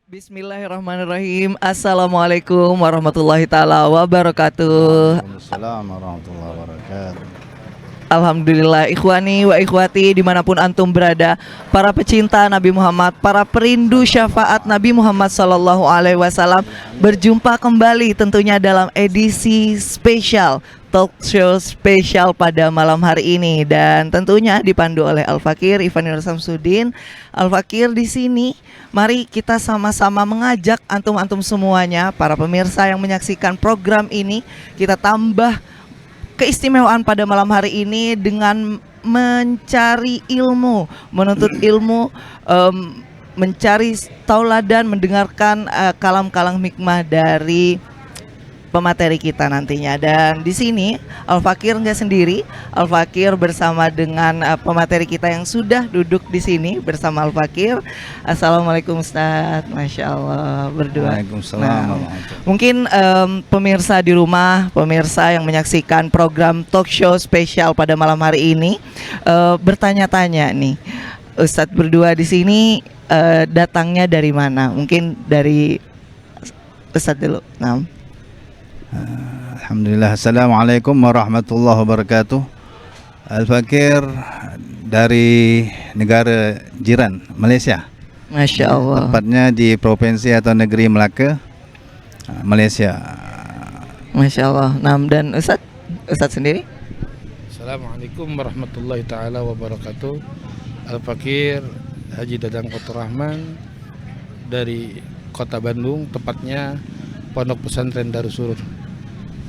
Bismillahirrahmanirrahim. Assalamualaikum warahmatullahi taala wabarakatuh. Waalaikumsalam warahmatullahi wabarakatuh. Alhamdulillah, ikhwani wa ikhwati dimanapun antum berada, para pecinta Nabi Muhammad, para perindu syafaat Nabi Muhammad Sallallahu Alaihi Wasallam, berjumpa kembali tentunya dalam edisi spesial talk show spesial pada malam hari ini, dan tentunya dipandu oleh Al Fakir Ivanil Samsudin. Al Fakir di sini, mari kita sama-sama mengajak antum-antum semuanya, para pemirsa yang menyaksikan program ini, kita tambah keistimewaan pada malam hari ini dengan mencari ilmu, menuntut ilmu, mencari tauladan, mendengarkan kalam-kalam hikmah dari pemateri kita nantinya. Dan di sini Al Fakir nggak sendiri, Al Fakir bersama dengan pemateri kita yang sudah duduk di sini bersama Al Fakir. Assalamualaikum Ustaz, Masya Allah berdua. Waalaikumsalam. Mungkin pemirsa di rumah, pemirsa yang menyaksikan program talk show spesial pada malam hari ini bertanya-tanya nih, Ustadz berdua di sini datangnya dari mana? Mungkin dari Ustadz dulu. Nah. Alhamdulillah. Assalamualaikum warahmatullahi wabarakatuh. Al Fakir dari negara jiran Malaysia. Masya Allah. Tepatnya di provinsi atau negeri Melaka, Malaysia. Masya Allah. Nah, dan Ustadz sendiri? Assalamualaikum warahmatullahi taala wabarakatuh. Al Fakir Haji Dadang Kotor Rahman dari Kota Bandung, tepatnya Pondok Pesantren Darussurur.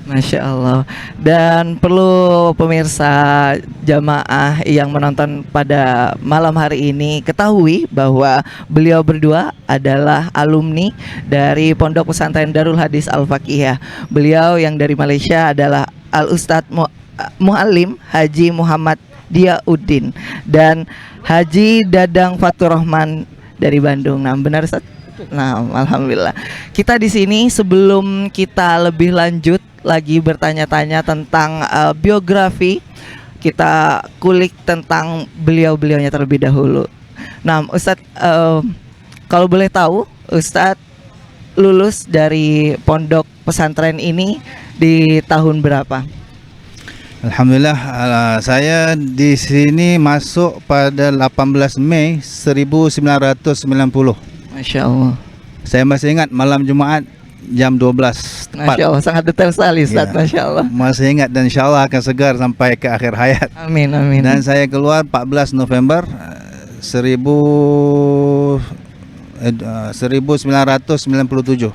Masya Allah. Dan perlu pemirsa jamaah yang menonton pada malam hari ini ketahui bahwa beliau berdua adalah alumni dari Pondok Pesantren Darul Hadis Al Fakihah. Beliau yang dari Malaysia adalah Al Ustadz Muallim Haji Muhammad Diauddin dan Haji Dadang Fatur Rahman dari Bandung. Nah, benar Ustaz? Nah, alhamdulillah. Kita di sini sebelum kita lebih lanjut lagi bertanya-tanya tentang biografi, kita kulik tentang beliau-beliaunya terlebih dahulu. Nah, Ustadz, kalau boleh tahu, Ustadz lulus dari pondok pesantren ini di tahun berapa? Alhamdulillah, saya di sini masuk pada 18 Mei 1990. Masya Allah. Saya masih ingat malam Jumaat jam 12 tepat. Masya Allah, sangat detail sekali Ustaz, Ya, Masya Allah. masih ingat dan insya Allah akan segar sampai ke akhir hayat. Amin, amin. Dan saya keluar 14 November 1997.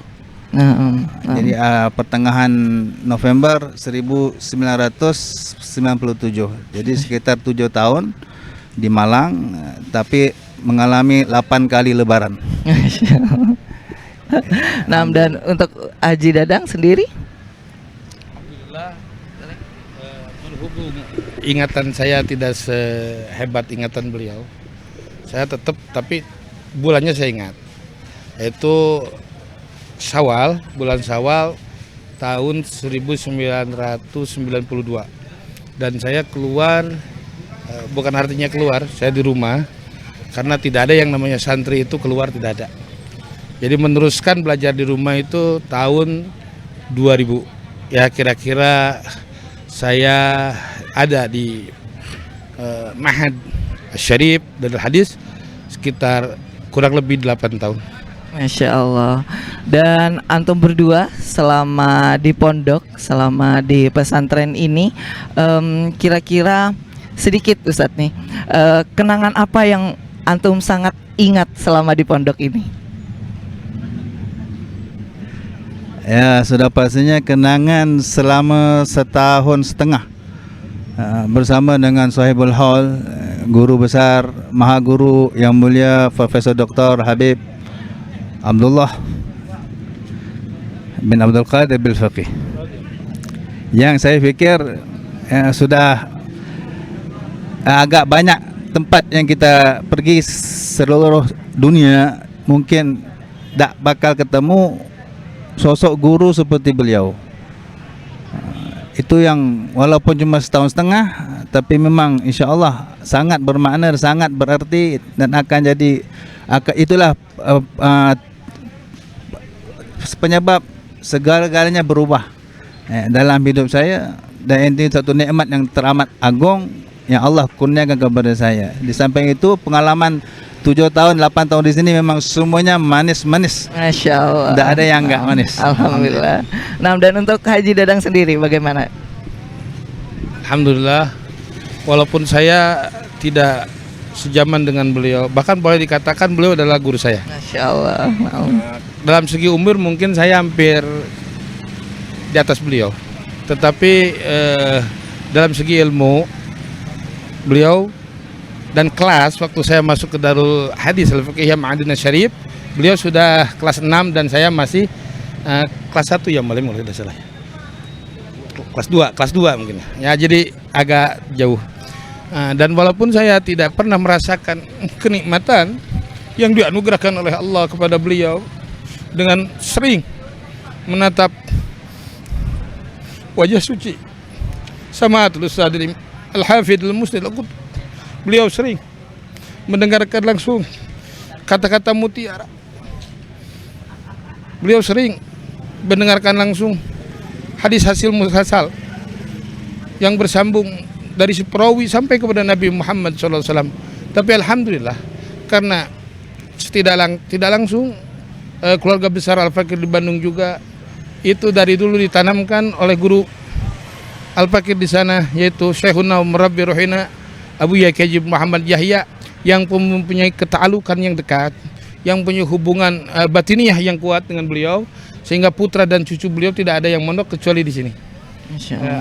Jadi pertengahan November 1997. Jadi sekitar 7 tahun di Malang, tapi mengalami 8 kali lebaran. Masya Allah. Nah, dan untuk Haji Dadang sendiri? Alhamdulillah, berhubung ingatan saya tidak sehebat ingatan beliau, saya tetap, tapi bulannya saya ingat, yaitu Syawal, bulan Syawal tahun 1992. Dan saya keluar, bukan artinya keluar, saya di rumah, karena tidak ada yang namanya santri itu keluar, tidak ada. Jadi meneruskan belajar di rumah itu tahun 2000. Ya kira-kira saya ada di Ma'had Syarif Darul Hadis sekitar kurang lebih 8 tahun. Masya Allah. Dan antum berdua selama di pondok, selama di pesantren ini, kira-kira sedikit Ustadz nih, kenangan apa yang antum sangat ingat selama di pondok ini? Ya, sudah pastinya kenangan selama 1,5 tahun bersama dengan Sahibul Haul, guru besar, maha guru yang mulia Profesor Dr. Habib Abdullah bin Abdul Qadir bil Faqih, yang saya pikir sudah agak banyak tempat yang kita pergi seluruh dunia, mungkin tak bakal ketemu sosok guru seperti beliau. Itu yang walaupun cuma 1,5 tahun, tapi memang insya Allah sangat bermakna, sangat berarti, dan akan jadi itulah penyebab segala-galanya berubah dalam hidup saya, dan ini satu nikmat yang teramat agung yang Allah kurniakan kepada saya. Di samping itu pengalaman 7 tahun 8 tahun di sini memang semuanya manis-manis. Masya Allah. Tidak ada yang enggak manis. Alhamdulillah. Nah, dan untuk Haji Dadang sendiri bagaimana? Alhamdulillah, walaupun saya tidak sejaman dengan beliau, bahkan boleh dikatakan beliau adalah guru saya. Masya Allah. Dalam segi umur mungkin saya hampir di atas beliau, tetapi dalam segi ilmu beliau dan kelas, waktu saya masuk ke Darul Hadis Al-Fiqhiyah Madinah Syarif, beliau sudah kelas 6 dan saya masih kelas 1 ya, mulai tidak salah. Kelas 2 mungkin. Ya, jadi agak jauh. Dan walaupun saya tidak pernah merasakan kenikmatan yang dianugerahkan oleh Allah kepada beliau dengan sering menatap wajah suci Sama'atul Ustadz Al-Hafidh Al-Musnid, beliau sering mendengarkan langsung kata-kata mutiara. Beliau sering mendengarkan langsung hadis hasil musalsal yang bersambung dari si perawi sampai kepada Nabi Muhammad SAW. Tapi alhamdulillah, karena tidak langsung keluarga besar Al-Fakir di Bandung juga itu dari dulu ditanamkan oleh guru Al-Fakir di sana, yaitu Syekhuna Murabbi Ruhina Abu Yahya Muhammad Yahya, yang mempunyai ketaalukan yang dekat, yang punya hubungan batiniah yang kuat dengan beliau, sehingga putra dan cucu beliau tidak ada yang mondok kecuali di sini.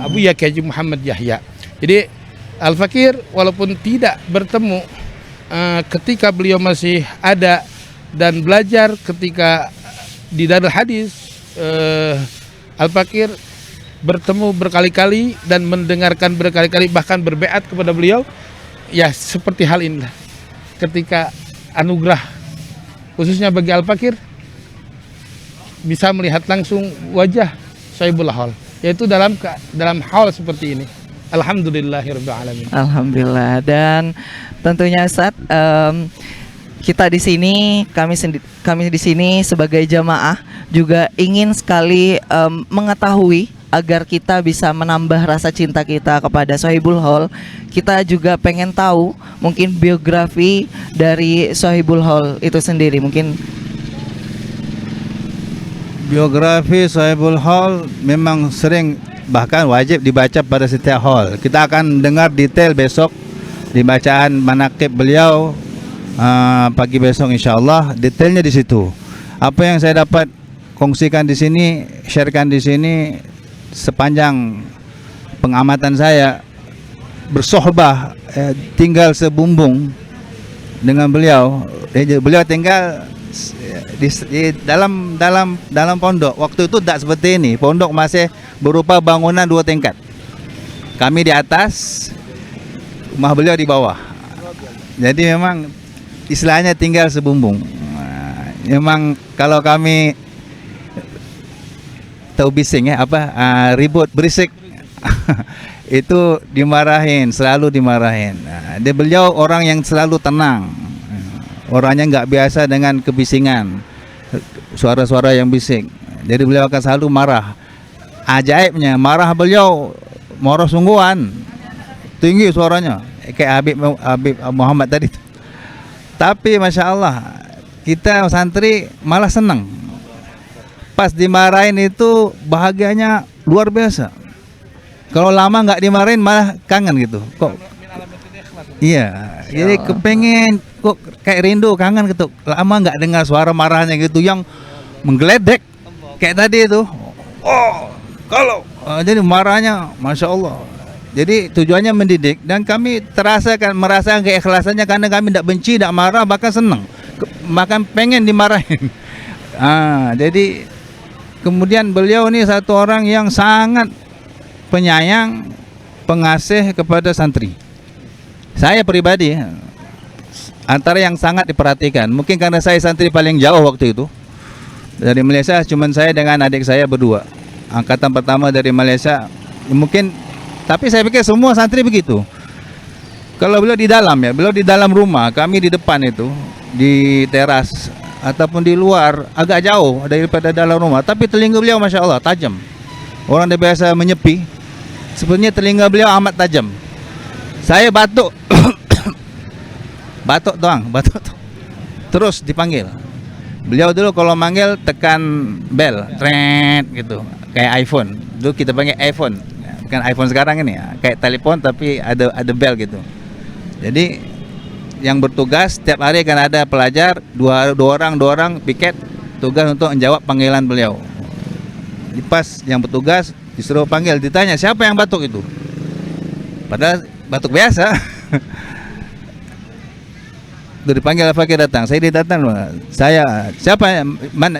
Abu Yahya Muhammad Yahya. Jadi Al-Fakir walaupun tidak bertemu ketika beliau masih ada dan belajar ketika di Darul Hadis, Al-Fakir bertemu berkali-kali dan mendengarkan berkali-kali, bahkan berbeat kepada beliau. Ya seperti hal inilah, ketika anugerah khususnya bagi Al-Fakir bisa melihat langsung wajah Sahibul Haul, yaitu dalam hal seperti ini. Alhamdulillahirabbil alamin. Alhamdulillah. Dan tentunya Ustaz, kita di sini, kami di sini sebagai jamaah juga ingin sekali mengetahui agar kita bisa menambah rasa cinta kita kepada Sahibul Haul. Kita juga pengen tahu mungkin biografi dari Sahibul Haul itu sendiri. Mungkin biografi Sahibul Haul memang sering, bahkan wajib dibaca pada setiap haul. Kita akan dengar detail besok di bacaan manaqib beliau pagi besok insyaallah, detailnya di situ. Apa yang saya dapat kongsikan di sini, sharekan di sini sepanjang pengamatan saya bersohbah, tinggal sebumbung dengan beliau. Beliau tinggal di dalam pondok. Waktu itu tidak seperti ini. Pondok masih berupa bangunan 2 tingkat. Kami di atas, rumah beliau di bawah. Jadi memang istilahnya tinggal sebumbung. Memang kalau kami tahu bising ribut berisik itu dimarahin, selalu dimarahin. Dia beliau orang yang selalu tenang. Orangnya nggak biasa dengan kebisingan, suara-suara yang bising. Jadi beliau akan selalu marah. Ajaibnya marah beliau, marah sungguhan, tinggi suaranya, kayak Habib Muhammad tadi. Tapi masya Allah, kita santri malah senang. Pas dimarahin itu bahagianya luar biasa. Kalau lama nggak dimarahin malah kangen gitu. Kok? Iya, jadi kepengen, kok kayak rindu, kangen gitu. Lama nggak dengar suara marahnya gitu yang menggeledek kayak tadi itu. Jadi marahnya, masya Allah. Jadi tujuannya mendidik, dan kami merasakan keikhlasannya karena kami tidak benci, tidak marah, bahkan senang, bahkan pengen dimarahin. Jadi kemudian beliau ini satu orang yang sangat penyayang, pengasih kepada santri. Saya pribadi antara yang sangat diperhatikan. Mungkin karena saya santri paling jauh waktu itu dari Malaysia, cuman saya dengan adik saya berdua, angkatan pertama dari Malaysia. Mungkin, tapi saya pikir semua santri begitu. Kalau beliau di dalam rumah, kami di depan itu di teras ataupun di luar agak jauh daripada dalam rumah, tapi telinga beliau masya Allah tajam. Orang dia biasa menyepi, sebenarnya telinga beliau amat tajam. Saya batuk, batuk doang, batuk terus dipanggil. Beliau dulu kalau manggil tekan bel, tret gitu, kayak iPhone. Dulu kita panggil iPhone, bukan iPhone sekarang ini, kayak telepon tapi ada bel gitu. Jadi yang bertugas setiap hari akan ada pelajar dua orang piket tugas untuk menjawab panggilan beliau. Di pas yang bertugas disuruh panggil, ditanya siapa yang batuk itu, padahal batuk biasa. Itu dipanggil Al-Fakir datang, saya datang, saya siapa, mana,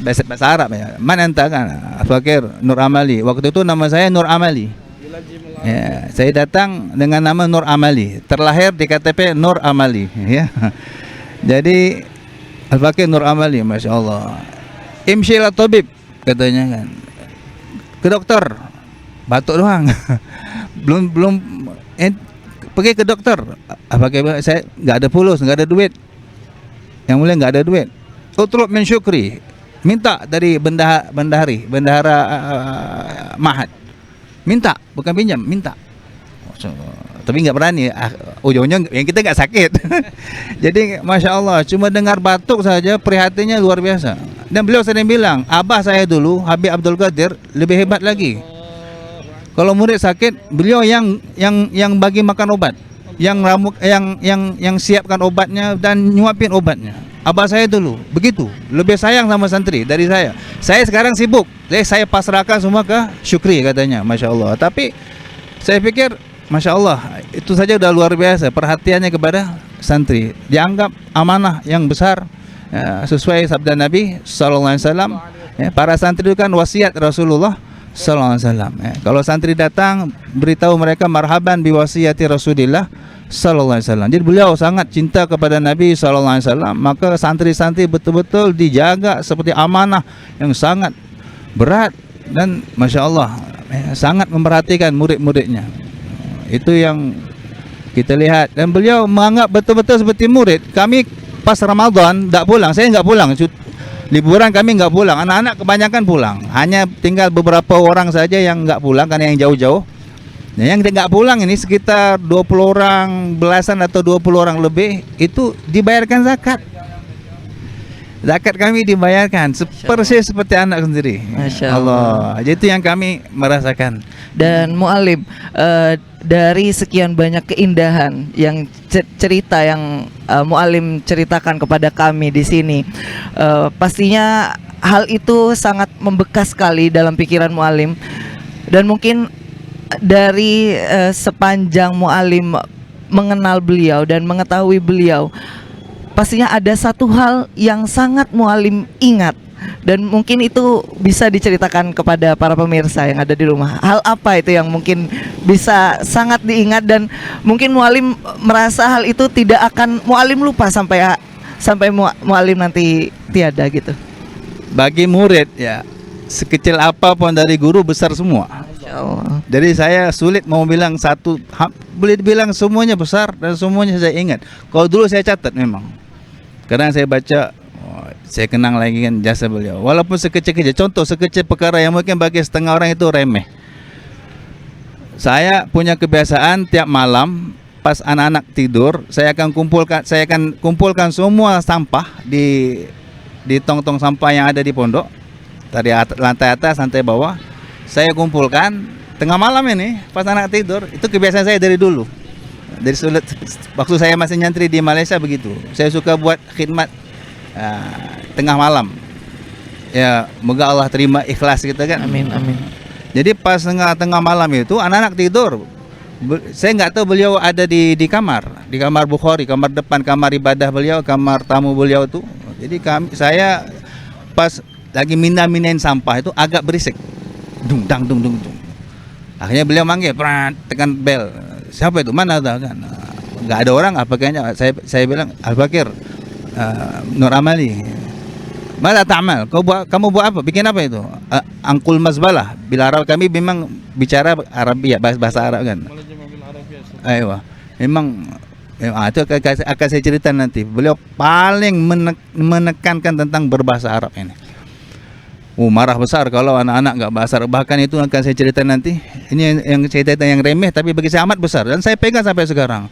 bahasa Arab ya, mana anta kan, Al-Fakir Nur Amali, waktu itu nama saya Nur Amali. Ya, saya datang dengan nama Nur Amali, terlahir di KTP Nur Amali, ya. Jadi Al-Fakir Nur Amali, masya Allah. Imshila tabib, katanya kan, ke dokter, batuk doang. belum pergi ke dokter. Apa saya nggak ada pulus, nggak ada duit. Yang mulia nggak ada duit. Utlub min syukri, minta dari bendahara Mahat. Minta, bukan pinjam, minta. Tapi nggak berani. Ujungnya yang kita nggak sakit. Jadi masya Allah, cuma dengar batuk saja prihatinnya luar biasa. Dan beliau sering bilang, abah saya dulu Habib Abdul Qadir lebih hebat lagi. Kalau murid sakit, beliau yang bagi makan obat, yang siapkan obatnya dan nyuapin obatnya. Abah saya dulu begitu, lebih sayang sama santri dari saya. Saya sekarang sibuk, saya pasrahkan semua ke Syukri katanya, masya Allah. Tapi saya pikir, masya Allah, itu saja udah luar biasa perhatiannya kepada santri. Dianggap amanah yang besar, ya, sesuai sabda Nabi Sallallahu Alaihi Wasallam. Ya, para santri itu kan wasiat Rasulullah Sallallahu Alaihi Wasallam. Ya, kalau santri datang, beritahu mereka marhaban biwasiyati Rasulillah Sallallahu Alaihi Wasallam. Jadi beliau sangat cinta kepada Nabi Sallallahu Alaihi Wasallam. Maka santri-santri betul-betul dijaga seperti amanah yang sangat berat. Dan masya Allah, sangat memperhatikan murid-muridnya. Itu yang kita lihat. Dan beliau menganggap betul-betul seperti murid. Kami pas Ramadan tak pulang, saya nggak pulang. Liburan kami nggak pulang. Anak-anak kebanyakan pulang. Hanya tinggal beberapa orang saja yang nggak pulang karena yang jauh-jauh. Nah, yang nggak pulang ini sekitar 20 orang belasan atau 20 orang lebih, itu dibayarkan zakat. Zakat kami dibayarkan persis seperti anak sendiri. Masya Allah. Jadi itu yang kami merasakan. Dan Mu'alim, dari sekian banyak keindahan yang cerita yang Mu'alim ceritakan kepada kami di sini, pastinya hal itu sangat membekas sekali dalam pikiran Mu'alim. Dan mungkin dari sepanjang Mu'alim mengenal beliau dan mengetahui beliau, pastinya ada satu hal yang sangat Mu'alim ingat. Dan mungkin itu bisa diceritakan kepada para pemirsa yang ada di rumah. Hal apa itu yang mungkin bisa sangat diingat dan mungkin Mu'alim merasa hal itu tidak akan Mu'alim lupa sampai Mu'alim nanti tiada gitu. Bagi murid ya, sekecil apapun dari guru besar semua. Allah. Jadi saya sulit mau bilang satu, boleh dibilang semuanya besar dan semuanya saya ingat. Kalau dulu saya catat memang. Kadang saya baca, saya kenang lagi kan jasa beliau. Walaupun sekecil-kecil, contoh sekecil perkara yang mungkin bagi setengah orang itu remeh. Saya punya kebiasaan tiap malam pas anak-anak tidur, saya akan kumpulkan semua sampah di tong-tong sampah yang ada di pondok, dari lantai atas, lantai bawah. Saya kumpulkan tengah malam ini pas anak tidur. Itu kebiasaan saya dari dulu. Dari waktu saya masih nyantri di Malaysia begitu. Saya suka buat khidmat tengah malam. Ya, moga Allah terima ikhlas kita kan. Amin, amin. Jadi pas tengah malam itu anak-anak tidur. Saya nggak tahu beliau ada di kamar Bukhari, kamar depan, kamar ibadah beliau, kamar tamu beliau tuh. Jadi saya pas lagi minain sampah itu agak berisik. Dung dang dung dung dung. Akhirnya beliau manggil, tekan bel. Siapa itu? Mana tahu kan? Enggak ada orang apa kayaknya. Saya bilang, Al-Fakir Nur Amali. Mana ta'mal? Kamu buat apa? Bikin apa itu? Angkul mazbalah. Bila Arab kami memang bicara Arabia, bahasa Arab kan. Ayo. Memang Itu akan saya cerita nanti. Beliau paling menekankan tentang berbahasa Arab ini. Marah besar kalau anak-anak nggak bahasa Arab. Bahkan itu akan saya cerita nanti. Ini yang saya cerita yang remeh, tapi bagi saya amat besar. Dan saya pegang sampai sekarang.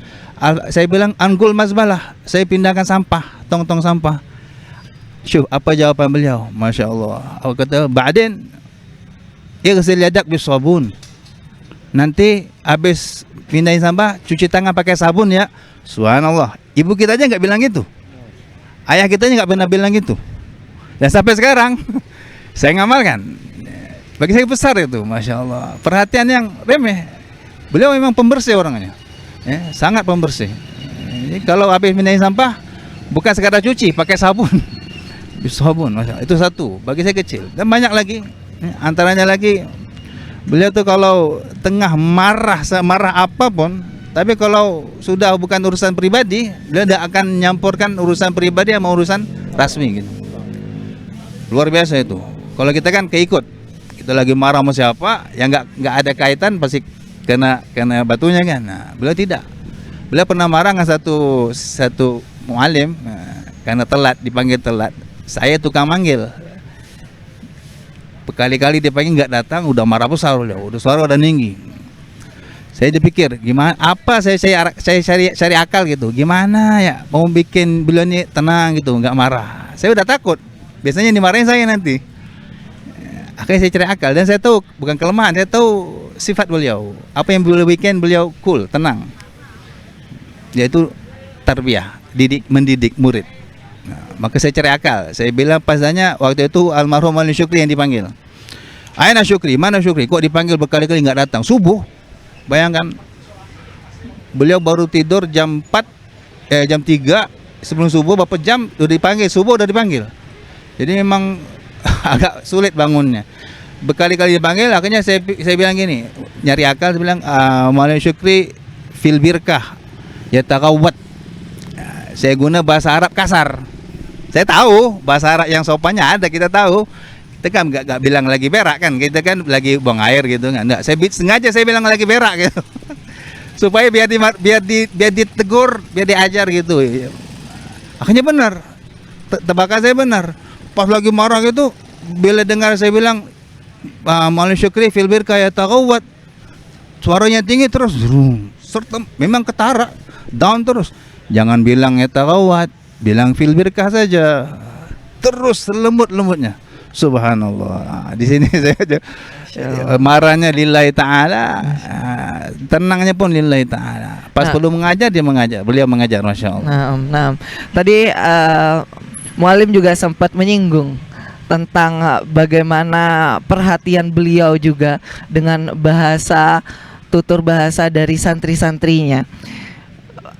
Saya bilang angkul mazbalah. Saya pindahkan sampah, tong-tong sampah. Syuh, apa jawaban beliau? Masya Allah. Aku kata, Ba'din ighsil yadak bisabun. Nanti habis pindahin sampah, cuci tangan pakai sabun ya. Subhanallah. Ibu kita aja nggak bilang gitu. Ayah kita nggak pernah bilang gitu. Dan sampai sekarang saya ngamalkan. Bagi saya besar itu, masya Allah. Perhatian yang remeh. Beliau memang pembersih orangnya, ya, sangat pembersih. Jadi kalau habis pindahin sampah, bukan sekadar cuci, pakai sabun. Sabun, masya Allah. Itu satu. Bagi saya kecil. Dan banyak lagi. Antaranya lagi, beliau tuh kalau tengah marah apapun, tapi kalau sudah bukan urusan pribadi, beliau tidak akan nyampurkan urusan pribadi sama urusan rasmi gitu. Luar biasa itu. Kalau kita kan keikut, kita lagi marah sama siapa, yang nggak ada kaitan pasti kena batunya kan. Nah, beliau tidak. Beliau pernah marah dengan satu mualim karena telat, dipanggil telat. Saya tukang manggil. Berkali-kali dipanggil nggak datang, udah marah besar beliau, udah suara udah tinggi. Saya dipikir gimana, apa saya cari akal gitu, gimana ya mau bikin beliau ini tenang gitu, nggak marah. Saya udah takut, biasanya dimarahin saya nanti. Akhirnya saya cari akal dan saya tahu bukan kelemahan, saya tahu sifat beliau. Apa yang beliau bikin, beliau cool, tenang. Yaitu tarbiyah, mendidik murid. Nah, maka saya cari akal. Saya bilang pasanya waktu itu almarhum Ali Syukri yang dipanggil. Aina Syukri, mana Syukri? Kok dipanggil berkali-kali nggak datang? Subuh. Bayangkan, beliau baru tidur jam 3 sebelum subuh, beberapa jam udah dipanggil, subuh udah dipanggil. Jadi memang agak sulit bangunnya. Berkali-kali dipanggil, akhirnya saya bilang gini, nyari akal, saya bilang, Maulana Syukri fil birkah ya taqawwat. Saya guna bahasa Arab kasar. Saya tahu bahasa Arab yang sopannya ada, kita tahu. Kita kan nggak bilang lagi berak kan, kita kan lagi buang air gitu kan. Enggak, sengaja saya bilang lagi berak gitu. Supaya biar ditegur, biar diajar gitu. Akhirnya benar. Tebakan saya benar. Pas lagi marah gitu, bila dengar saya bilang Maulana Syukri fil birkah ya taqawwat. Suaranya tinggi terus, serta memang ketara, down terus. Jangan bilang ya taqawwat, bilang fil birkah saja. Terus lembut-lembutnya. Subhanallah. Di sini saya marahnya lillahi ta'ala, tenangnya pun lillahi ta'ala. Pas perlu mengajar, dia mengajar. Beliau mengajar, Masya Allah. Nah. Tadi Mualim juga sempat menyinggung tentang bagaimana perhatian beliau juga dengan tutur bahasa dari santri-santrinya,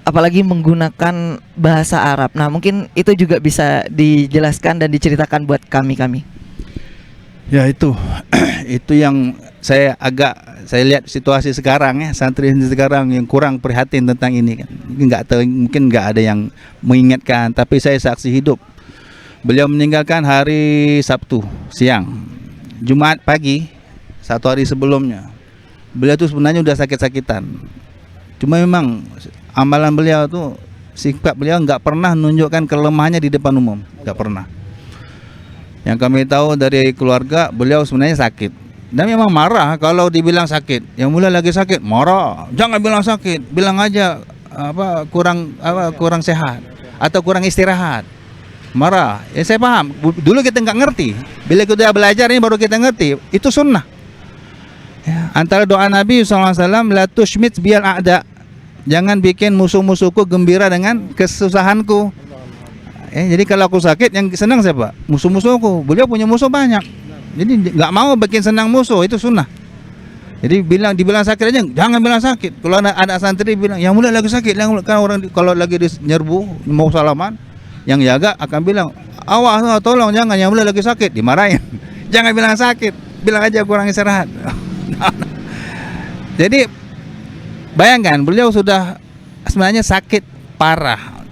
apalagi menggunakan bahasa Arab. Nah, mungkin itu juga bisa dijelaskan dan diceritakan buat kami. Ya itu yang saya lihat situasi sekarang ya, santri sekarang yang kurang prihatin tentang ini kan. Mungkin nggak ada yang mengingatkan, tapi saya saksi hidup. Beliau meninggalkan hari Sabtu siang, Jumat pagi, 1 hari sebelumnya. Beliau tuh sebenarnya udah sakit-sakitan. Cuma memang amalan beliau tuh, sikap beliau nggak pernah menunjukkan kelemahannya di depan umum, nggak pernah. Yang kami tahu dari keluarga, beliau sebenarnya sakit dan memang marah kalau dibilang sakit. Yang mulai lagi sakit, marah. Jangan bilang sakit, bilang aja kurang sehat atau kurang istirahat. Marah. Ya saya paham. Dulu kita nggak ngerti. Bila kita belajar ini baru kita ngerti. Itu sunnah. Ya, antara doa Nabi SAW, la tushmit bial a'da. Jangan bikin musuh-musuhku gembira dengan kesusahanku. Jadi kalau aku sakit, yang senang siapa? Musuh-musuhku. Beliau punya musuh banyak. Jadi nggak mau bikin senang musuh, itu sunnah. Jadi dibilang sakit aja, jangan bilang sakit. Kalau anak santri bilang, yang mulai lagi sakit, kan orang kalau lagi nyerbu mau salaman, yang jaga akan bilang, awas tolong jangan, yang mulai lagi sakit, dimarahin. Jangan bilang sakit, bilang aja kurang istirahat. Jadi bayangkan, beliau sudah sebenarnya sakit parah.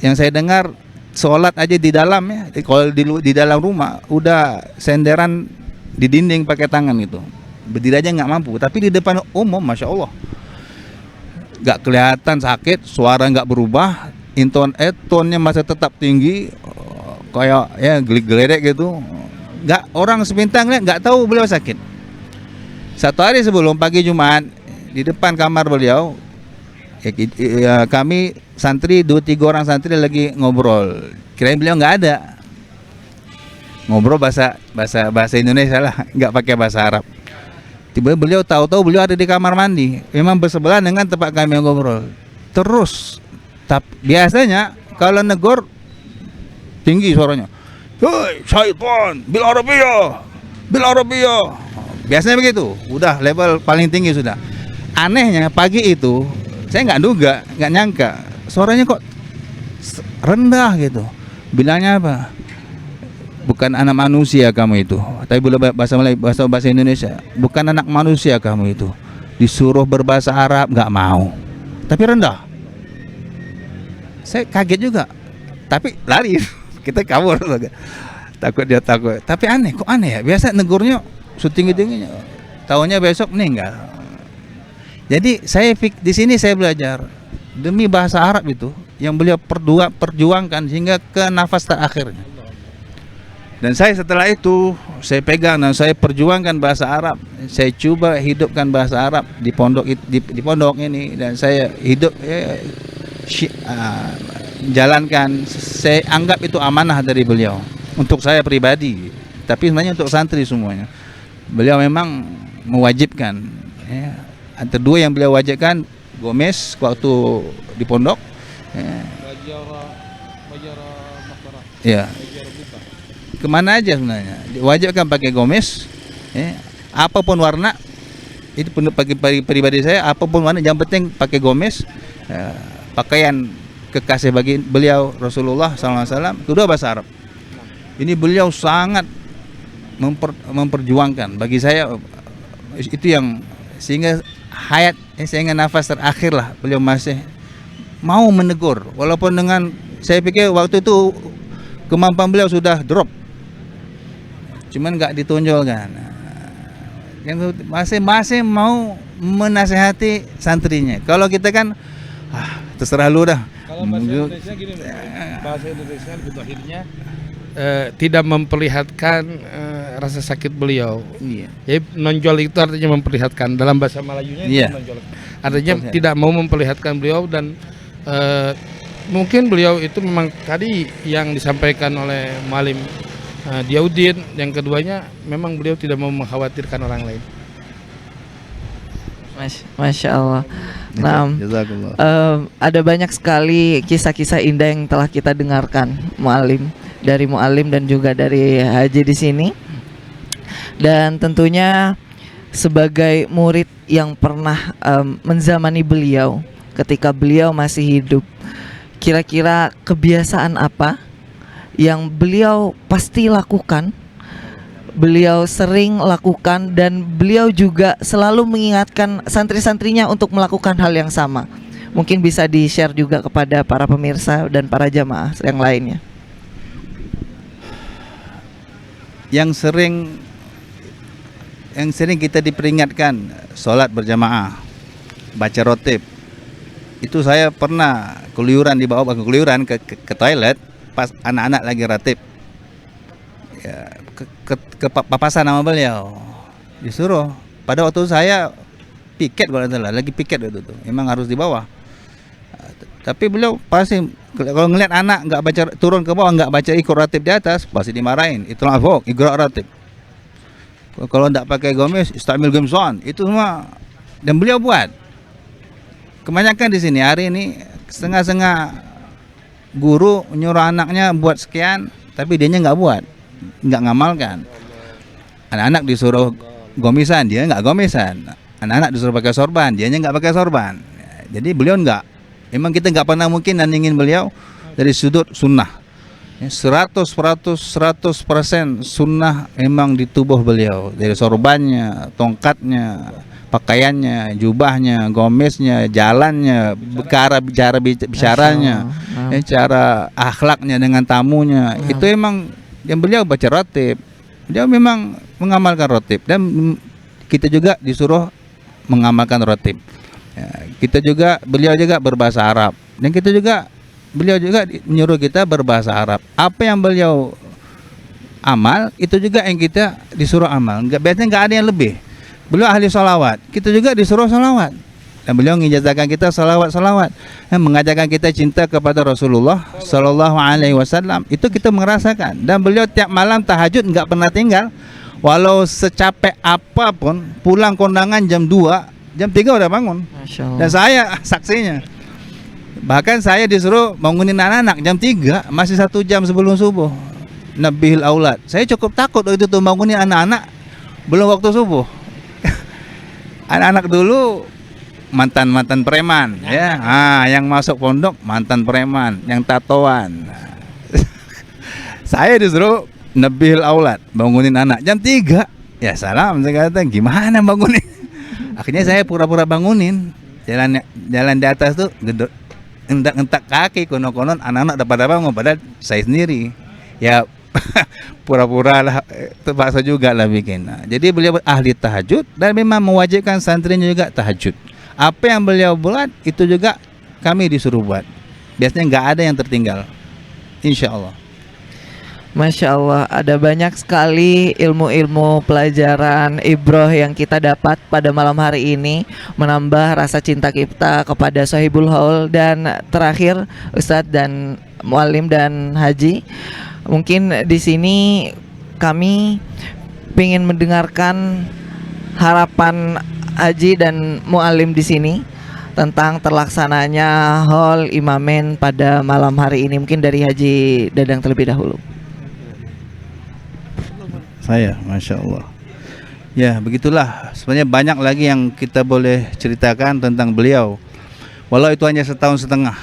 Yang saya dengar, sholat aja di dalam ya, kalau di dalam rumah udah senderan di dinding pakai tangan itu, berdiri aja nggak mampu, tapi di depan umum, masya Allah. nggak kelihatan sakit, suara nggak berubah, tonnya masih tetap tinggi, kayak ya geledek gitu. Nggak, orang sepintas ngeliat nggak tahu beliau sakit. Satu hari sebelum pagi Jumat di depan kamar beliau, kami santri 2-3 orang santri lagi ngobrol, kirain beliau nggak ada, ngobrol bahasa Indonesia lah, nggak pakai bahasa Arab. Tiba-tiba beliau tahu-tahu beliau ada di kamar mandi, memang bersebelahan dengan tempat kami ngobrol. Terus, biasanya kalau negor tinggi suaranya, hei syaitan, bil Arabiyah, bil Arabiyah. Biasanya begitu, udah level paling tinggi sudah. Anehnya pagi itu saya nggak duga, nggak nyangka suaranya kok rendah gitu. Bilangnya apa? Bukan anak manusia kamu itu. Tapi boleh bahasa Indonesia. Bukan anak manusia kamu itu. Disuruh berbahasa Arab nggak mau. Tapi rendah. Saya kaget juga. Tapi lari. Kita kabur. Takut dia takut. Tapi aneh, kok aneh ya? Biasa negurnya setinggi-tingginya. Tahunya besok meninggal. Jadi di sini saya belajar demi bahasa Arab itu yang beliau perjuangkan hingga ke nafas terakhirnya. Dan saya setelah itu saya pegang dan saya perjuangkan bahasa Arab. Saya coba hidupkan bahasa Arab di pondok ini, dan saya jalankan. Saya anggap itu amanah dari beliau untuk saya pribadi, tapi sebenarnya untuk santri semuanya. Beliau memang mewajibkan. Ya. Antara dua yang beliau wajibkan, Gomez waktu di pondok. Ya. Kemana aja sebenarnya diwajibkan pakai Gomez, apapun warna. Itu bagi pribadi saya, apapun warna yang penting pakai Gomez. Pakaian kekasih bagi beliau Rasulullah SAW, kedua bahasa Arab. Ini beliau sangat memperjuangkan. Bagi saya itu yang sehingga sehingga nafas terakhir lah beliau masih mau menegur, walaupun dengan, saya pikir waktu itu kemampuan beliau sudah drop, cuman nggak ditonjolkan. Yang masing-masing mau menasehati santrinya. Kalau kita kan terserah lu dah. Kalau bahasa Indonesia gini, bahasa Indonesia lebih akhirnya tidak memperlihatkan rasa sakit beliau. Iya. Jadi nonjol itu artinya memperlihatkan, dalam bahasa Melayunya itu nonjol. Artinya tidak mau memperlihatkan beliau, dan mungkin beliau itu memang tadi yang disampaikan oleh Muallim Diyaudin, yang keduanya memang beliau tidak mau mengkhawatirkan orang lain. Masya Allah. Nah, ada banyak sekali kisah-kisah indah yang telah kita dengarkan dari Muallim dan juga dari Haji di sini. Dan tentunya sebagai murid yang pernah menzamani beliau ketika beliau masih hidup, kira-kira kebiasaan apa yang beliau pasti lakukan, beliau sering lakukan, dan beliau juga selalu mengingatkan santri-santrinya untuk melakukan hal yang sama? Mungkin bisa di-share juga kepada para pemirsa dan para jamaah yang lainnya. Yang sering kita diperingatkan, sholat berjamaah, baca rotib. Itu saya pernah keluyuran ke toilet pas anak-anak lagi ratib. Ya, ke papasan nama beliau, disuruh. Pada waktu saya piket, lagi piket waktu itu, memang harus di bawah. Tapi beliau pasti kalau ngeliat anak nggak baca, turun ke bawah nggak baca ikut ratib di atas, pasti dimarahin. Itulah fok ikut ratib. Kalau nggak pakai Gomez, istamil gemson, itu semua. Dan beliau buat. Kebanyakan di sini hari ini setengah-setengah guru nyuruh anaknya buat sekian, tapi dianya nggak buat, nggak ngamalkan. Anak-anak disuruh gomisan, dia nggak gomisan. Anak-anak disuruh pakai sorban, dianya nggak pakai sorban. Jadi beliau nggak. Emang kita nggak pernah mungkin nandingin beliau dari sudut sunnah. 100% sunnah emang di tubuh beliau, dari sorbannya, tongkatnya, pakaiannya, jubahnya, gomesnya, jalannya, cara bicaranya, cara akhlaknya dengan tamunya. Itu emang yang beliau baca rotib. Dia memang mengamalkan rotib, dan kita juga disuruh mengamalkan rotib. Ya, beliau juga berbahasa Arab, dan beliau juga menyuruh kita berbahasa Arab. Apa yang beliau amal itu juga yang kita disuruh amal. Biasanya nggak ada yang lebih. Beliau ahli salawat, kita juga disuruh salawat. Dan beliau mengijazakan kita salawat, yang mengajarkan kita cinta kepada Rasulullah Sallallahu Alaihi Wasallam. Itu kita merasakan. Dan beliau tiap malam tahajud nggak pernah tinggal, walau secapek apapun. Pulang kondangan jam 2, jam 3 udah bangun. Masya Allah. Dan saya saksinya. Bahkan saya disuruh bangunin anak-anak jam 3, masih 1 jam sebelum subuh. Nabihil aulad. Saya cukup takut waktu itu tuh bangunin anak-anak belum waktu subuh. Anak-anak dulu mantan preman, ya. Yang masuk pondok mantan preman, yang tatoan. Saya disuruh nabihil aulad, bangunin anak jam 3. Ya salam, saya kata gimana bangunin? Akhirnya saya pura-pura bangunin. Jalan di atas tuh gedor, entak kaki, konon-konon anak-anak dapat bangun, padahal saya sendiri. Ya pura-pura lah, terpaksa juga lah bikin. Nah, jadi beliau ahli tahajud dan memang mewajibkan santrinya juga tahajud. Apa yang beliau buat itu juga kami disuruh buat. Biasanya nggak ada yang tertinggal, insya Allah. Masya Allah, ada banyak sekali ilmu-ilmu pelajaran ibroh yang kita dapat pada malam hari ini, menambah rasa cinta kita kepada Sohibul Haul. Dan terakhir Ustadz dan Muallim dan Haji, mungkin di sini kami ingin mendengarkan harapan Haji dan Muallim di sini tentang terlaksananya Haul Imamain pada malam hari ini. Mungkin dari Haji Dadang terlebih dahulu. Saya, Masya Allah. Ya begitulah, sebenarnya banyak lagi yang kita boleh ceritakan tentang beliau. Walau itu hanya setahun setengah,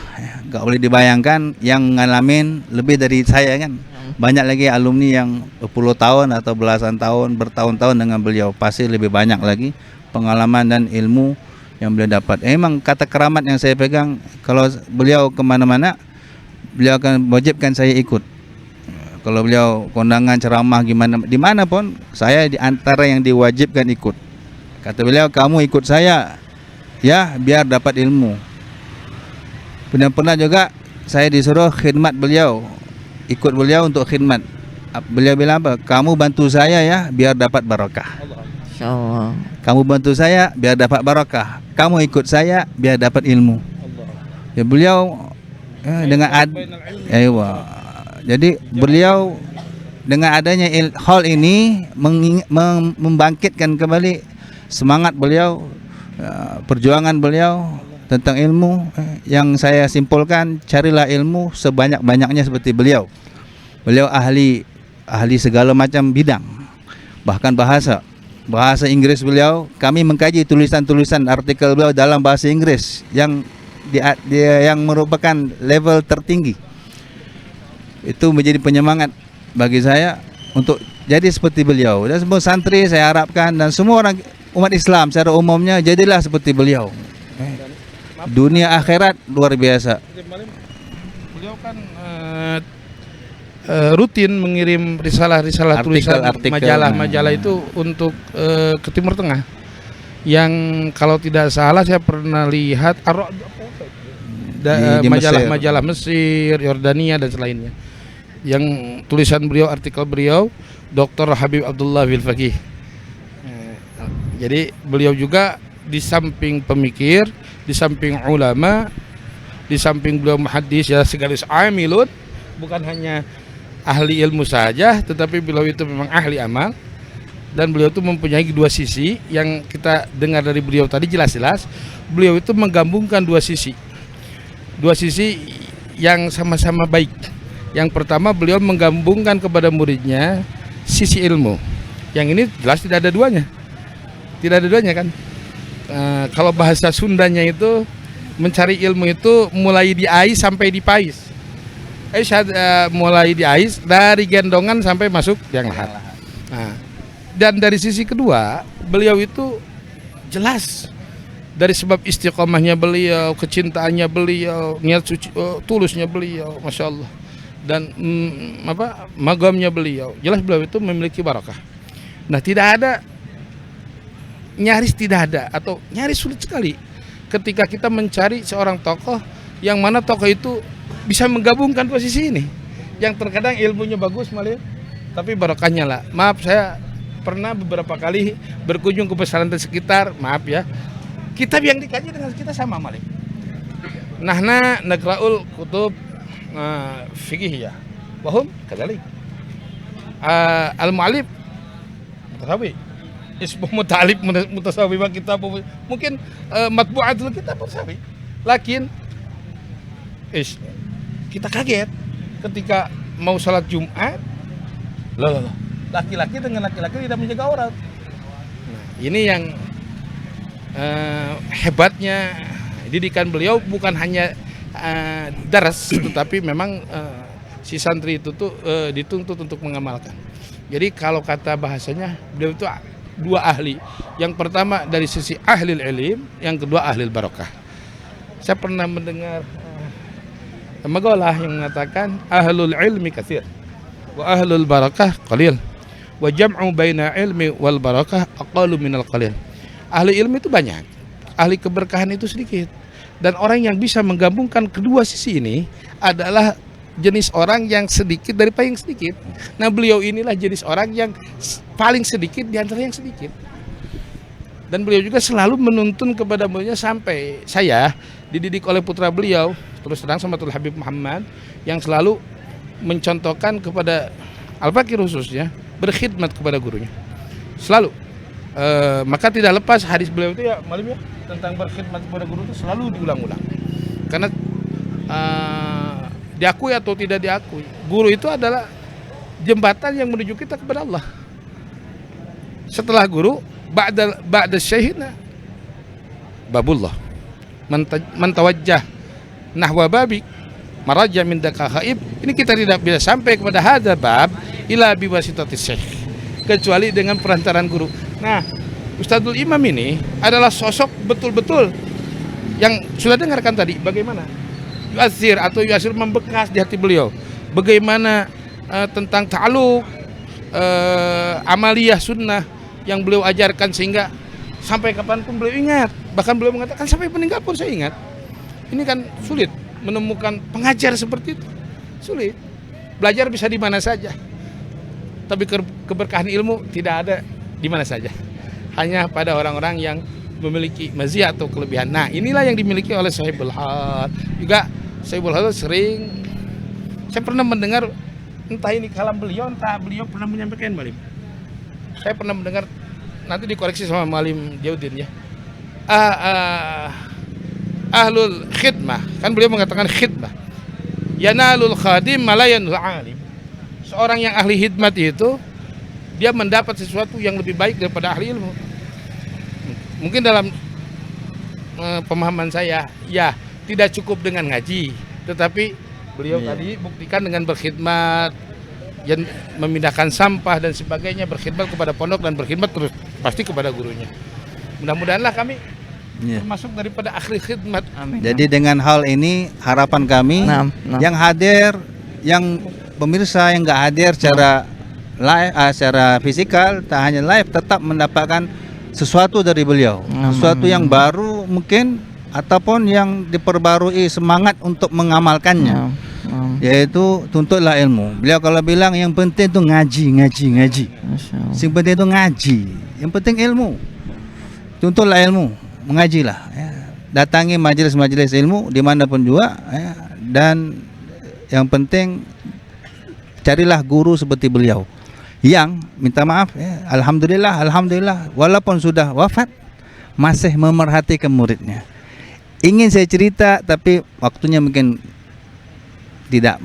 gak boleh dibayangkan yang ngalamin lebih dari saya kan. Banyak lagi alumni yang 10 tahun atau belasan tahun, bertahun-tahun dengan beliau. Pasti lebih banyak lagi pengalaman dan ilmu yang beliau dapat. Emang kata keramat yang saya pegang, kalau beliau kemana-mana, beliau akan wajibkan saya ikut. Kalau beliau kondangan, ceramah, dimanapun, saya di antara yang diwajibkan ikut. Kata beliau, kamu ikut saya, ya biar dapat ilmu. Pernah juga saya disuruh khidmat beliau, ikut beliau untuk khidmat. Beliau bilang apa? Kamu bantu saya ya, biar dapat barakah. Insya Allah. Kamu bantu saya, biar dapat barakah. Kamu ikut saya, biar dapat ilmu. Ya beliau dengan jadi beliau dengan adanya hal ini membangkitkan kembali semangat beliau, perjuangan beliau tentang ilmu. Yang saya simpulkan, carilah ilmu sebanyak-banyaknya seperti beliau. Beliau ahli segala macam bidang, bahkan bahasa Inggris beliau. Kami mengkaji tulisan-tulisan artikel beliau dalam bahasa Inggris yang yang merupakan level tertinggi. Itu menjadi penyemangat bagi saya untuk jadi seperti beliau. Dan semua santri saya harapkan, dan semua orang umat Islam secara umumnya, jadilah seperti beliau. Dunia akhirat luar biasa. Beliau kan rutin mengirim risalah-risalah, tulisan, majalah itu untuk ke Timur Tengah. Yang kalau tidak salah saya pernah lihat di majalah Mesir, Yordania dan selainnya. Yang tulisan beliau, artikel beliau, Dr. Habib Abdullah Bil Faqih. Jadi beliau juga di samping pemikir, di samping ulama, di samping beliau muhaddis, ya sekaligus amilun, bukan hanya ahli ilmu saja, tetapi beliau itu memang ahli amal. Dan beliau itu mempunyai dua sisi yang kita dengar dari beliau tadi jelas-jelas. Beliau itu menggabungkan dua sisi yang sama-sama baik. Yang pertama, beliau menggabungkan kepada muridnya sisi ilmu. Yang ini jelas tidak ada duanya kan. Kalau bahasa Sundanya itu mencari ilmu itu mulai di ais sampai di pais. Mulai di ais dari gendongan sampai masuk yang lahat. Dan dari sisi kedua, beliau itu jelas dari sebab istiqomahnya beliau, kecintaannya beliau, niat suci, tulusnya beliau, masya Allah. Dan magamnya beliau, jelas beliau itu memiliki barakah. Nah, nyaris tidak ada atau nyaris sulit sekali ketika kita mencari seorang tokoh yang mana tokoh itu bisa menggabungkan posisi ini. Yang terkadang ilmunya bagus malah, tapi barokahnya lah. Maaf, saya pernah beberapa kali berkunjung ke pesantren sekitar, maaf ya, kitab yang dikaji dengan kita sama malah. Nahna nakra'ul kutub fikih ya, wahum kadzalik. Al-mu'allif mutasawi, ismu mutalib mutasawi, kitab mungkin matbu'atul kitab mutasawi. Lakin kita kaget ketika mau sholat Jumat, loh, laki-laki dengan laki-laki tidak menjaga aurat. Nah, ini yang hebatnya didikan beliau, bukan hanya daras, tetapi memang si santri itu tuh dituntut untuk mengamalkan. Jadi kalau kata bahasanya, beliau itu dua ahli. Yang pertama dari sisi ahli ilm, yang kedua ahli barokah. Saya pernah mendengar Magalah yang mengatakan ahlul ilmi katsir wa ahlul barakah qalil wa jam'u baina ilmi wal barakah aqallu minal qalil. Ahli ilmi itu banyak, ahli keberkahan itu sedikit. Dan orang yang bisa menggabungkan kedua sisi ini adalah jenis orang yang sedikit dari paling sedikit. Nah, beliau inilah jenis orang yang paling sedikit di antara yang sedikit. Dan beliau juga selalu menuntun kepada beliau, sampai saya dididik oleh putra beliau, terus terang sama Tul Habib Muhammad, yang selalu mencontohkan kepada Al-Fakir khususnya berkhidmat kepada gurunya. Selalu. Maka tidak lepas hadis beliau itu ya, malam ya, tentang berkhidmat kepada guru itu selalu diulang-ulang. Karena diakui atau tidak diakui, guru itu adalah jembatan yang menuju kita kepada Allah. Setelah guru, ba'da syahidna babullah, mentawajjah nahwa babik maraja min dakahaib. Ini kita tidak bisa sampai kepada hadza bab ila biwasitatis syekh, kecuali dengan perantaraan guru. Nah, Ustadzul Imam ini adalah sosok betul-betul yang sudah dengarkan tadi bagaimana yu'asir membekas di hati beliau. Bagaimana tentang ta'alluq, amaliyah sunnah yang beliau ajarkan, sehingga sampai kapanpun beliau ingat. Bahkan beliau mengatakan sampai meninggal pun saya ingat. Ini kan sulit menemukan pengajar seperti itu. Sulit. Belajar bisa di mana saja. Tapi keberkahan ilmu tidak ada di mana saja. Hanya pada orang-orang yang memiliki maziyah atau kelebihan. Nah, inilah yang dimiliki oleh Sahibul Hal. Juga Sahibul Hal sering, saya pernah mendengar, entah ini kalam beliau, entah beliau pernah menyampaikan Malim. Saya pernah mendengar, nanti dikoreksi sama Malim Jaudin ya. Ahlul khidmah, kan beliau mengatakan khidmah. Yanalul khadim malayanul alim. Seorang yang ahli khidmat itu, dia mendapat sesuatu yang lebih baik daripada ahli ilmu. Mungkin dalam pemahaman saya, ya tidak cukup dengan ngaji, tetapi beliau tadi buktikan dengan berkhidmat, yang memindahkan sampah dan sebagainya, berkhidmat kepada pondok dan berkhidmat terus pasti kepada gurunya. Mudah-mudahanlah kami termasuk daripada akhir khidmat. Amin. Jadi dengan hal ini harapan kami yang hadir, yang pemirsa yang nggak hadir secara live, secara fisikal, tak hanya live, tetap mendapatkan sesuatu dari beliau, sesuatu yang baru mungkin, ataupun yang diperbarui semangat untuk mengamalkannya, yaitu tuntutlah ilmu. Beliau kalau bilang yang penting itu ngaji. Yang penting itu ngaji, yang penting ilmu. Tuntutlah ilmu, mengajilah, ya. Datangi majelis-majelis ilmu dimanapun juga, ya. Dan yang penting carilah guru seperti beliau, yang minta maaf ya, alhamdulillah walaupun sudah wafat masih memerhatikan muridnya. Ingin saya cerita tapi waktunya mungkin tidak,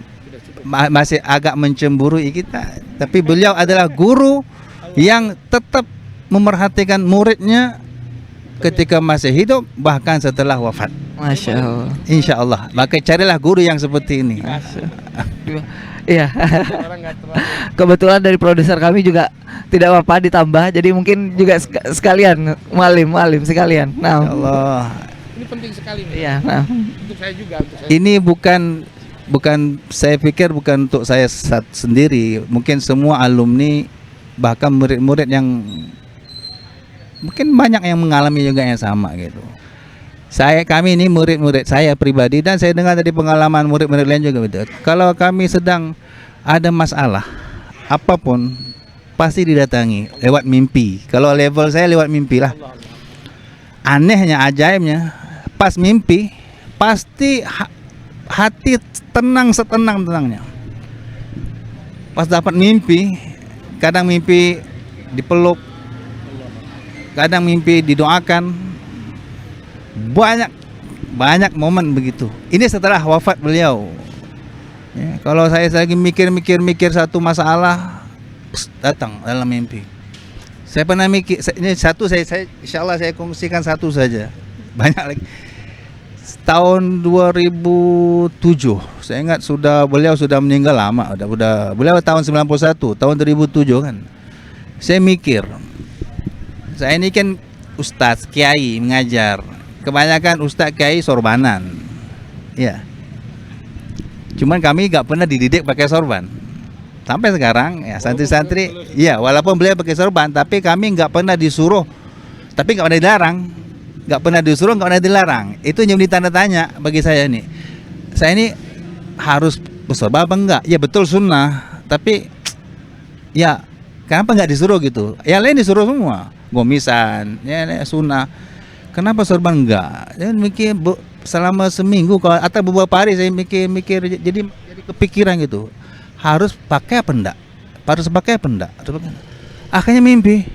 masih agak mencemburui kita, tapi beliau adalah guru yang tetap memerhatikan muridnya ketika masih hidup, bahkan setelah wafat. Masya Allah. Insya Allah. Maka carilah guru yang seperti ini. Iya. Kebetulan dari produser kami juga tidak apa-apa ditambah, jadi mungkin juga sekalian malim sekalian. Nah, Ya Allah. Ini penting sekali. Iya. Nah. Untuk saya juga. Ini bukan saya pikir bukan untuk saya sendiri, mungkin semua alumni, bahkan murid-murid yang mungkin banyak yang mengalami juga yang sama gitu. Kami ini murid-murid saya pribadi, dan saya dengar dari pengalaman murid-murid lain juga betul. Kalau kami sedang ada masalah apapun, pasti didatangi lewat mimpi. Kalau level saya lewat mimpi lah. Anehnya, ajaibnya, pas mimpi pasti hati tenang setenang-tenangnya. Pas dapat mimpi, kadang mimpi dipeluk, kadang mimpi didoakan, banyak momen begitu. Ini setelah wafat beliau. Ya, kalau saya lagi mikir satu masalah, datang dalam mimpi. Saya pernah mikir, ini satu saya insya Allah saya kongsikan satu saja. Banyak lagi. Tahun 2007, saya ingat beliau sudah meninggal lama, beliau tahun 91, tahun 2007 kan. Saya mikir, saya ini kan ustadz, kiai mengajar. Kebanyakan ustadz kiai sorbanan. Ya. Cuman kami gak pernah dididik pakai sorban. Sampai sekarang ya santri-santri, ya walaupun beliau pakai sorban, tapi kami nggak pernah disuruh, tapi nggak pernah dilarang, nggak pernah disuruh, nggak pernah dilarang. Itu yang menjadi tanda tanya bagi saya nih. Saya ini harus bersorban apa enggak? Ya betul sunnah, tapi ya kenapa nggak disuruh gitu? Yang lain disuruh semua, gomisan, ya sunnah. Kenapa sorban enggak? Saya mikir selama seminggu atau beberapa hari saya mikir, jadi kepikiran gitu. Harus pakai apa enggak? Akhirnya mimpi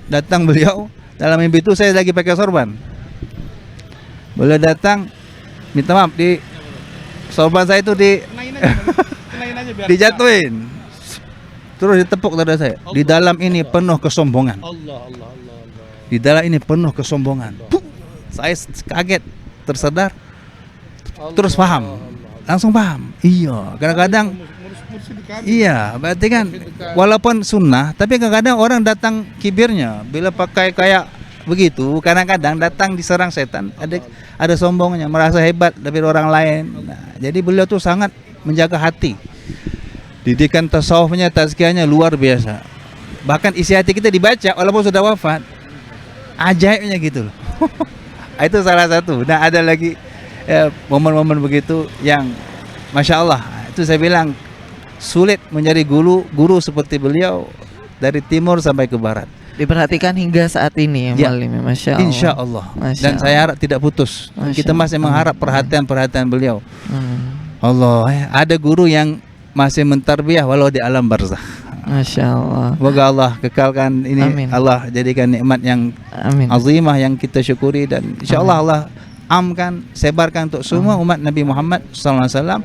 datang beliau. Dalam mimpi itu saya lagi pakai sorban. Beliau datang, minta maaf, di sorban saya itu dijatuhin, terus ditepuk dada saya. Di dalam ini penuh kesombongan. Di dalam ini penuh kesombongan. Saya kaget, tersadar, terus paham, langsung paham. Iya, kadang-kadang. Iya, berarti kan walaupun sunnah, tapi kadang-kadang orang datang kibirnya bila pakai kayak begitu, kadang-kadang datang diserang setan, ada sombongnya, merasa hebat dari orang lain. Nah, jadi beliau tuh sangat menjaga hati. Didikan tasawufnya, tazkiyahnya luar biasa. Bahkan isi hati kita dibaca walaupun sudah wafat. Ajaibnya gitu loh. Itu salah satu. Nah, ada lagi momen-momen begitu yang Masya Allah, itu saya bilang sulit menjadi guru seperti beliau dari timur sampai ke barat. Diperhatikan hingga saat ini ya, Malim, Masya Allah. Insya Allah. Masya Dan Allah. saya harap tidak putus. Kita masih mengharap perhatian beliau. Allah, ada guru yang masih mentarbiyah walau di alam barzakh. Masya Allah. Semoga Allah kekalkan ini. Amin. Allah jadikan nikmat yang azimah yang kita syukuri, dan insya Allah Allah amkan, sebarkan untuk semua umat Nabi Muhammad SAW.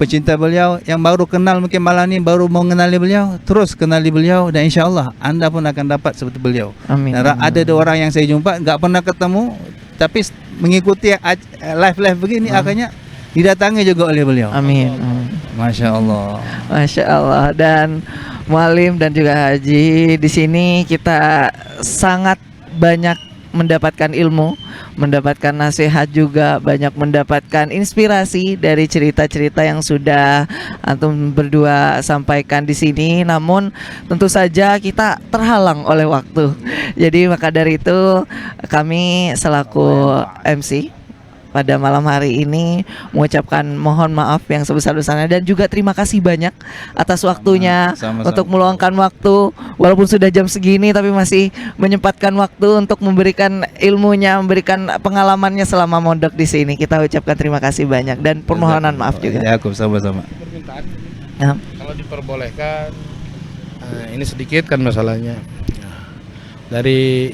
Pecinta beliau yang baru kenal mungkin malam ini baru mau mengenali beliau, terus kenali beliau, dan insya Allah Anda pun akan dapat seperti beliau. Amin. Ada dua orang yang saya jumpa nggak pernah ketemu, tapi mengikuti live begini, akhirnya didatangi juga oleh beliau. Amin. Masya Allah. Masya Allah. Dan Mualim dan juga Haji, di sini kita sangat banyak mendapatkan ilmu, mendapatkan nasihat, juga banyak mendapatkan inspirasi dari cerita-cerita yang sudah antum berdua sampaikan di sini. Namun tentu saja kita terhalang oleh waktu. Jadi maka dari itu kami selaku MC pada malam hari ini mengucapkan mohon maaf yang sebesar-besarnya, dan juga terima kasih banyak atas waktunya. Sama-sama. Untuk meluangkan waktu walaupun sudah jam segini, tapi masih menyempatkan waktu untuk memberikan ilmunya, memberikan pengalamannya selama mondok di sini. Kita ucapkan terima kasih banyak dan permohonan maaf juga. Ya, aku sama-sama. Permintaan. Nah, Kalau diperbolehkan, ini sedikit kan masalahnya. Dari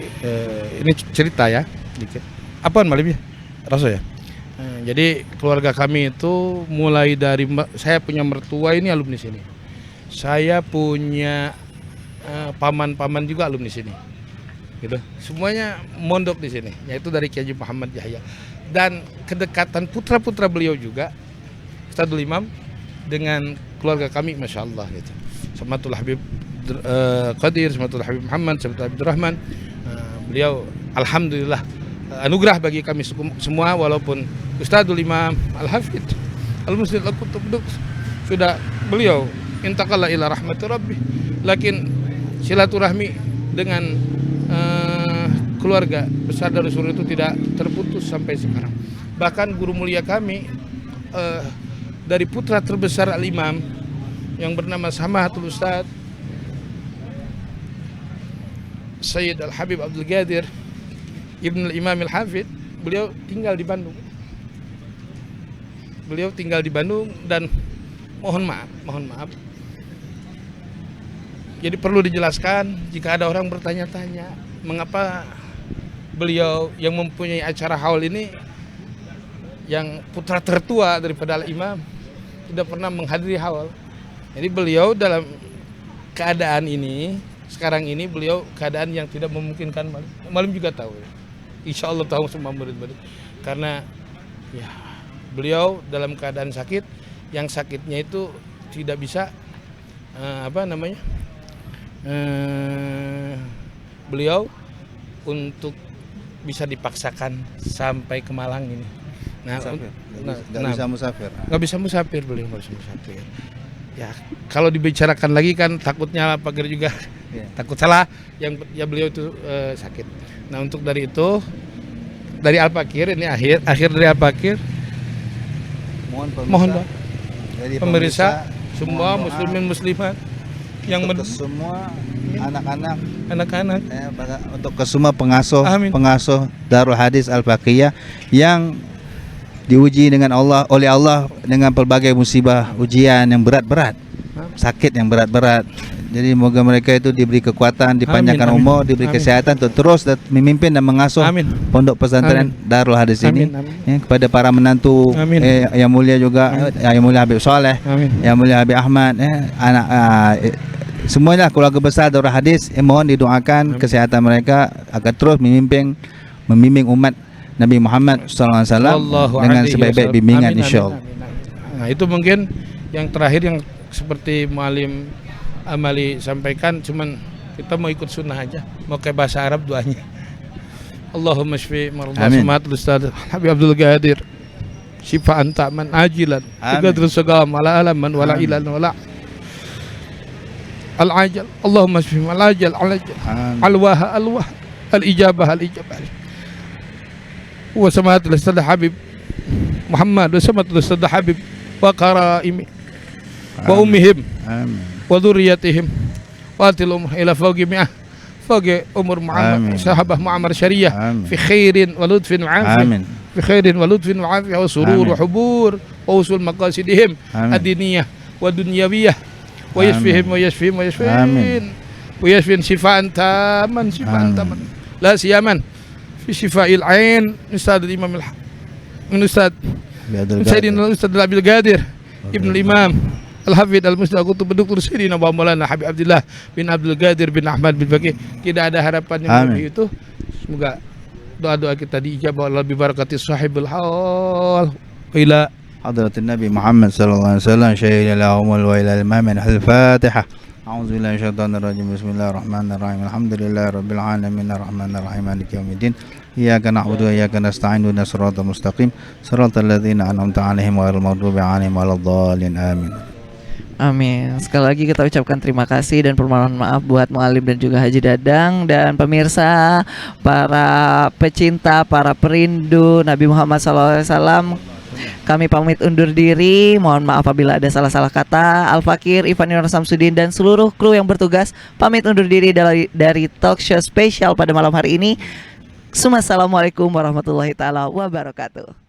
ini cerita ya, sedikit. Apaan Malim ya? Raso ya. Jadi keluarga kami itu mulai dari saya punya mertua ini alumni sini. Saya punya paman-paman juga alumni sini. Gitu. Semuanya mondok di sini, yaitu dari Kiai Muhammad Yahya. Dan kedekatan putra-putra beliau juga, Ustadzul Imam, dengan keluarga kami, Masya Allah gitu. Samatul Habib Qadir, Samatul Habib Muhammad, Samatul Habib Rahman. Beliau alhamdulillah anugerah bagi kami semua, walaupun Ustadzul Imam Al-Hafidh Al-Musnid Al-Qutub sudah beliau intakala ila rahmati rabbi, lakin silaturahmi dengan keluarga besar dari Rasul itu tidak terputus sampai sekarang. Bahkan guru mulia kami dari putra terbesar Al-Imam yang bernama Samahatul Ustaz Sayyid Al-Habib Abdul Qadir Ibn Al-Imam Al-Hafid, beliau tinggal di Bandung. Beliau tinggal di Bandung dan mohon maaf. Jadi perlu dijelaskan jika ada orang bertanya-tanya mengapa beliau yang mempunyai acara haul ini, yang putra tertua daripada Al-Imam, tidak pernah menghadiri haul. Jadi beliau dalam keadaan ini, sekarang ini beliau keadaan yang tidak memungkinkan. Malam juga tahu, insya Allah tahu semua murid-murid. Karena ya beliau dalam keadaan sakit, yang sakitnya itu tidak bisa beliau untuk bisa dipaksakan sampai ke Malang ini. Nggak bisa musafir beliau, nggak bisa musafir. Ya kalau dibicarakan lagi kan takutnya Pak Gir juga takut salah, yang ya beliau itu sakit. Nah untuk dari itu, dari Al-Fakir ini akhir dari Al-Fakir, mohon doa pemirsa semua muslimin muslimat yang untuk semua anak-anak untuk ke semua pengasuh Darul Hadis Al-Baqiyah yang diuji oleh Allah dengan pelbagai musibah, ujian yang berat-berat, sakit yang berat-berat. Jadi moga mereka itu diberi kekuatan, dipanjangkan umur, diberi kesehatan untuk terus memimpin dan mengasuh pondok pesantren Darul Hadis ini. Ya, kepada para menantu yang mulia juga, yang mulia Habib Soleh, yang mulia Habib Ahmad, semuanya keluarga besar Darul Hadis, mohon didoakan kesehatan mereka agar terus membimbing umat Nabi Muhammad SAW dengan sebaik-baik bimbingan, insyaallah. Nah itu mungkin yang terakhir yang seperti Muallim Amali sampaikan, cuman kita mau ikut sunnah aja, mau kayak bahasa Arab doanya. Allahumma shfi marda Samahatul Ustaz Habib Abdul Qadir syifaan ta'man ajilan biqadri sagam ala alaman wala ilan wala al-ajal. Allahumma shfi al-ajal al-wah al-ijabah al-ijabah wa Samahatul Ustaz Habib Muhammad wa Samahatul Ustaz Habib wa qaraimi wa ummihim wa dzurriyyatihim wa atilhum ila fawqi mi'ah fawqi umur Muhammad sahabah Muammar Syariah fi khairin wa lutfin wa afiyah fi khairin wa lutfin wa afiyah wa surur wa hubur wa usul maqasidihim ad-diniyah wa dunyawiyah wa yashfihim wa yashfin shifaan taman la siyaman fi shifaa'il ain Ustaz Imam Ustaz Sayyidina Ustaz Abdul Qadir Ibn Imam Al-Hafid Al-Mustaq Qutub Dr. Sayyidina wa Maulana Habib Abdullah bin Abdul Qadir bin Ahmad bin Baqi. Tidak ada harapan yang lebih itu. Semoga doa-doa kita diijabah oleh barakati sahibul haul ila hadratin Nabi Muhammad sallallahu alaihi wasallam syahida lahumul wa ila al-mamin al-Fatihah. A'udzu billahi minasyaitonir rajim. Bismillahirrahmanirrahim. Alhamdulillahirabbil alamin arrahmanir rahim maliki yaumiddin. Iyyaka na'budu wa iyyaka nasta'in ihdinas siratal mustaqim siratal ladzina an'amta 'alaihim ghairil maghdubi 'alaihim waladdallin. Amin. Amin. Sekali lagi kita ucapkan terima kasih dan permohonan maaf buat Muallim dan juga Haji Dadang dan pemirsa, para pecinta, para perindu Nabi Muhammad SAW. Kami pamit undur diri. Mohon maaf apabila ada salah-salah kata. Al-Fakir, Ivan Nur Samsudin dan seluruh kru yang bertugas pamit undur diri dari talk show spesial pada malam hari ini. Assalamualaikum warahmatullahi taala wabarakatuh.